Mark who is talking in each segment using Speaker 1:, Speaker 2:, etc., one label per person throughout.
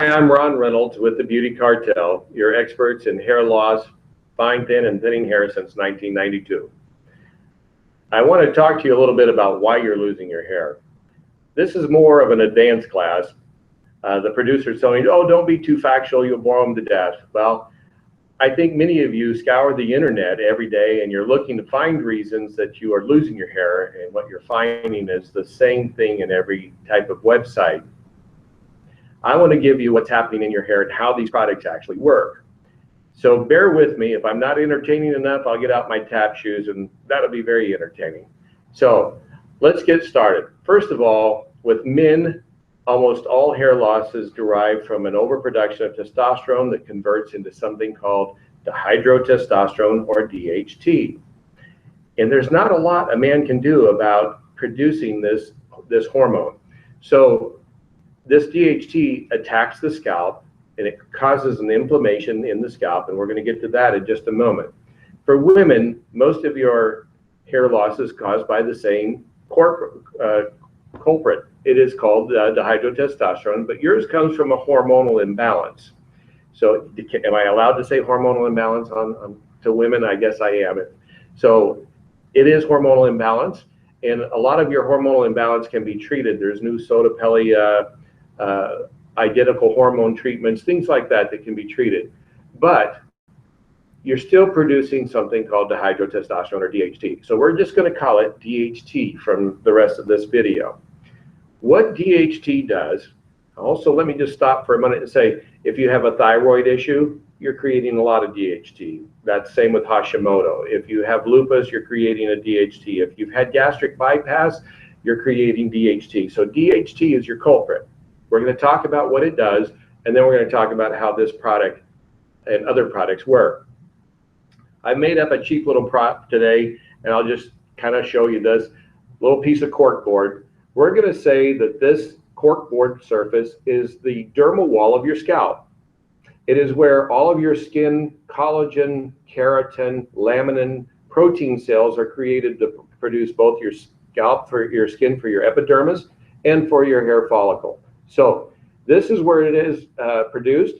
Speaker 1: Hi, I'm Ron Reynolds with the Beauty Cartel, your experts in hair loss, fine, thin, and thinning hair since 1992. I want to talk to you a little bit about why you're losing your hair. This is more of an advanced class. The producer's telling you, oh, don't be too factual, you'll bore them to death. Well, I think many of you scour the internet every day and you're looking to find reasons that you are losing your hair, and what you're finding is the same thing in every type of website. I want to give you what's happening in your hair and how these products actually work. So bear with me. If I'm not entertaining enough, I'll get out my tap shoes and that'll be very entertaining. So let's get started. First of all, with men, almost all hair loss is derived from an overproduction of testosterone that converts into something called dihydrotestosterone, or DHT. And there's not a lot a man can do about producing this hormone. So this DHT attacks the scalp and it causes an inflammation in the scalp, and we're going to get to that in just a moment. For women, most of your hair loss is caused by the same culprit. It is called dihydrotestosterone, but yours comes from a hormonal imbalance. So am I allowed to say hormonal imbalance to women? I guess I am. So it is hormonal imbalance, and a lot of your hormonal imbalance can be treated. There's new Sotapelli identical hormone treatments, things like that can be treated. But you're still producing something called dihydrotestosterone, or DHT. So we're just going to call it DHT from the rest of this video. What DHT does, also let me just stop for a minute and say, if you have a thyroid issue, you're creating a lot of DHT. That's same with Hashimoto. If you have lupus, you're creating a DHT. If you've had gastric bypass, you're creating DHT. So DHT is your culprit. We're going to talk about what it does, and then we're going to talk about how this product and other products work. I made up a cheap little prop today, and I'll just kind of show you this little piece of cork board. We're going to say that this cork board surface is the dermal wall of your scalp. It is where all of your skin collagen, keratin, laminin, protein cells are created to produce both your scalp for your skin, for your epidermis, and for your hair follicle. So this is where it is produced.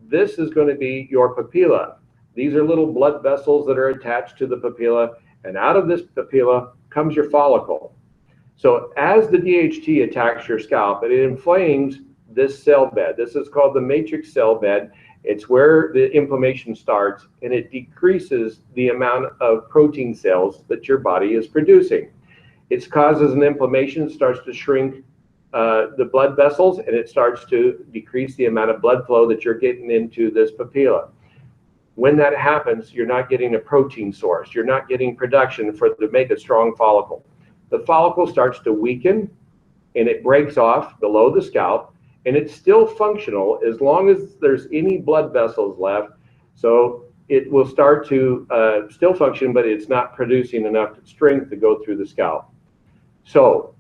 Speaker 1: This is going to be your papilla. These are little blood vessels that are attached to the papilla, and out of this papilla comes your follicle. So as the DHT attacks your scalp, it inflames this cell bed. This is called the matrix cell bed. It's where the inflammation starts, and it decreases the amount of protein cells that your body is producing. It causes an inflammation, starts to shrink the blood vessels, and it starts to decrease the amount of blood flow that you're getting into this papilla. When that happens, you're not getting a protein source. You're not getting production to make a strong follicle. The follicle starts to weaken, and it breaks off below the scalp, and it's still functional as long as there's any blood vessels left. So it will start to still function, but it's not producing enough strength to go through the scalp. So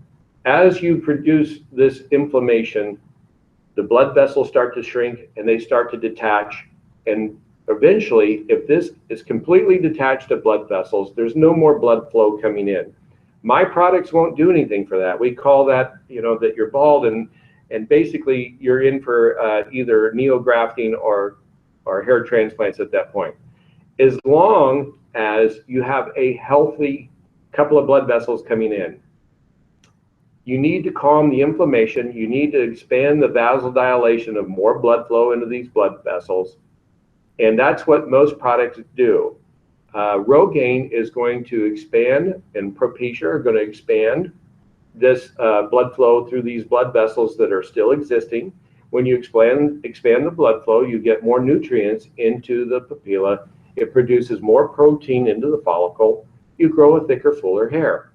Speaker 1: as you produce this inflammation, the blood vessels start to shrink and they start to detach. And eventually, if this is completely detached to blood vessels, there's no more blood flow coming in. My products won't do anything for that. We call that, that you're bald, and basically you're in for either neografting or hair transplants at that point. As long as you have a healthy couple of blood vessels coming in. You need to calm the inflammation. You need to expand the vasodilation of more blood flow into these blood vessels. And that's what most products do. Rogaine is going to expand, and Propecia are going to expand this blood flow through these blood vessels that are still existing. When you expand the blood flow, you get more nutrients into the papilla. It produces more protein into the follicle. You grow a thicker, fuller hair.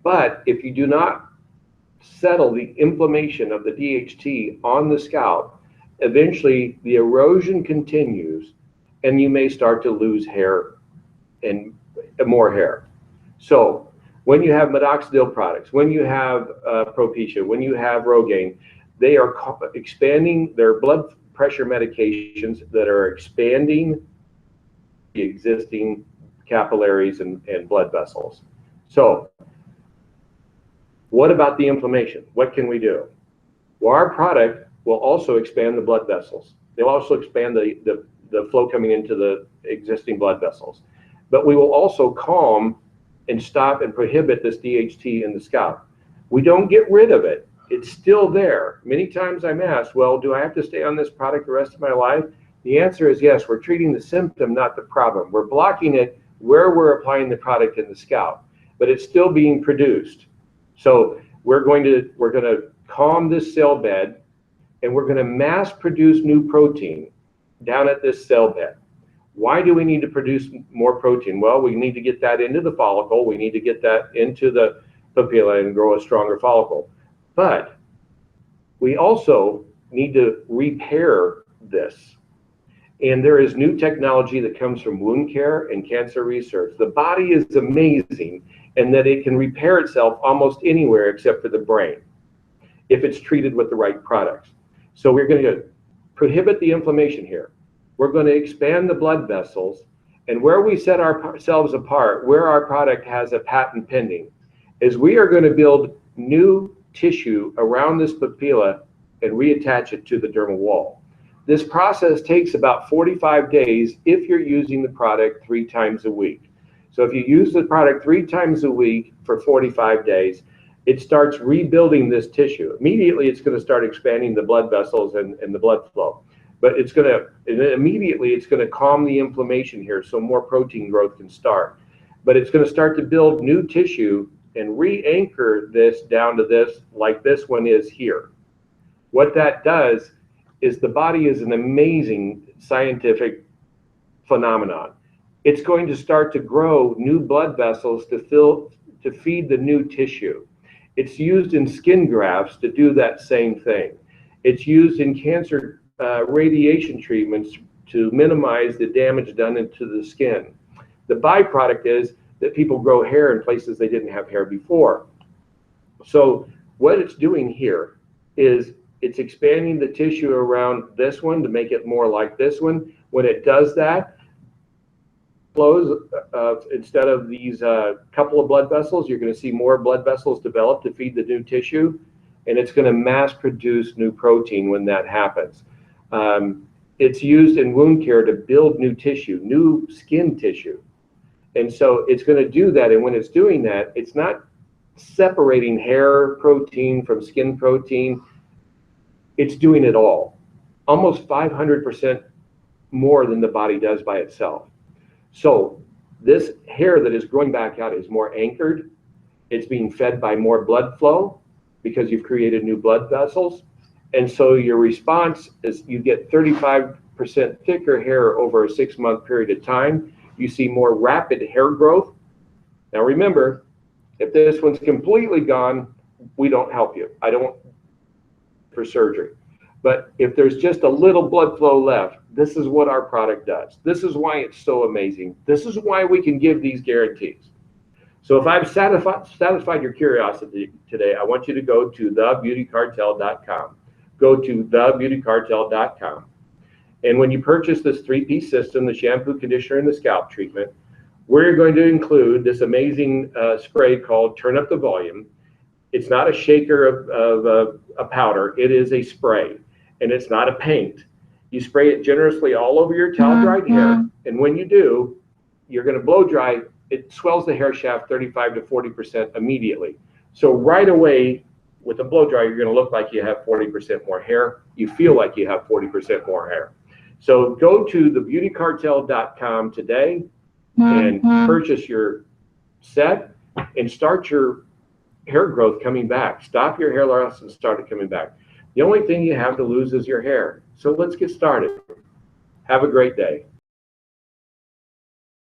Speaker 1: But if you do not settle the inflammation of the DHT on the scalp, eventually the erosion continues and you may start to lose hair and more hair. So when you have minoxidil products, when you have Propecia, when you have Rogaine, they are expanding their blood pressure medications that are expanding the existing capillaries and blood vessels. So what about the inflammation? What can we do? Well, our product will also expand the blood vessels. They'll also expand the flow coming into the existing blood vessels. But we will also calm and stop and prohibit this DHT in the scalp. We don't get rid of it. It's still there. Many times I'm asked, well, do I have to stay on this product the rest of my life? The answer is yes. We're treating the symptom, not the problem. We're blocking it where we're applying the product in the scalp, but it's still being produced. So we're going to calm this cell bed, and we're going to mass produce new protein down at this cell bed. Why do we need to produce more protein? Well, we need to get that into the follicle. We need to get that into the papilla and grow a stronger follicle. But we also need to repair this. And there is new technology that comes from wound care and cancer research. The body is amazing in that it can repair itself almost anywhere except for the brain if it's treated with the right products. So we're going to prohibit the inflammation here. We're going to expand the blood vessels, and where we set ourselves apart, where our product has a patent pending, is we are going to build new tissue around this papilla and reattach it to the dermal wall. This process takes about 45 days if you're using the product 3 times a week. So if you use the product 3 times a week for 45 days, it starts rebuilding this tissue. Immediately, it's going to start expanding the blood vessels and the blood flow. But immediately it's going to calm the inflammation here so more protein growth can start. But it's going to start to build new tissue and re-anchor this down to this, like this one is here. What that does is the body is an amazing scientific phenomenon. It's going to start to grow new blood vessels to feed the new tissue. It's used in skin grafts to do that same thing. It's used in cancer radiation treatments to minimize the damage done into the skin. The byproduct is that people grow hair in places they didn't have hair before. So what it's doing here is it's expanding the tissue around this one to make it more like this one. When it does that, flows instead of these couple of blood vessels, you're going to see more blood vessels develop to feed the new tissue, and it's going to mass produce new protein when that happens. It's used in wound care to build new tissue, new skin tissue. And so it's going to do that. And when it's doing that, it's not separating hair protein from skin protein. It's doing it all, almost 500% more than the body does by itself. So this hair that is growing back out is more anchored. It's being fed by more blood flow because you've created new blood vessels. And so your response is you get 35% thicker hair over a 6-month period of time. You see more rapid hair growth. Now remember, if this one's completely gone, we don't help you. I don't for surgery. But if there's just a little blood flow left, this is what our product does. This is why it's so amazing. This is why we can give these guarantees. So if I've satisfied your curiosity today, I want you to go to thebeautycartel.com. Go to thebeautycartel.com. And when you purchase this 3-piece system, the shampoo, conditioner, and the scalp treatment, we're going to include this amazing spray called Turn Up the Volume. It's not a shaker of a powder. It is a spray, and it's not a paint. You spray it generously all over your towel-dried hair, and when you do, you're going to blow dry. It swells the hair shaft 35 to 40% immediately. So right away, with a blow dry, you're going to look like you have 40% more hair. You feel like you have 40% more hair. So go to thebeautycartel.com today and purchase your set and start your hair growth coming back. Stop your hair loss and start it coming back. The only thing you have to lose is your hair. So let's get started. Have a great day.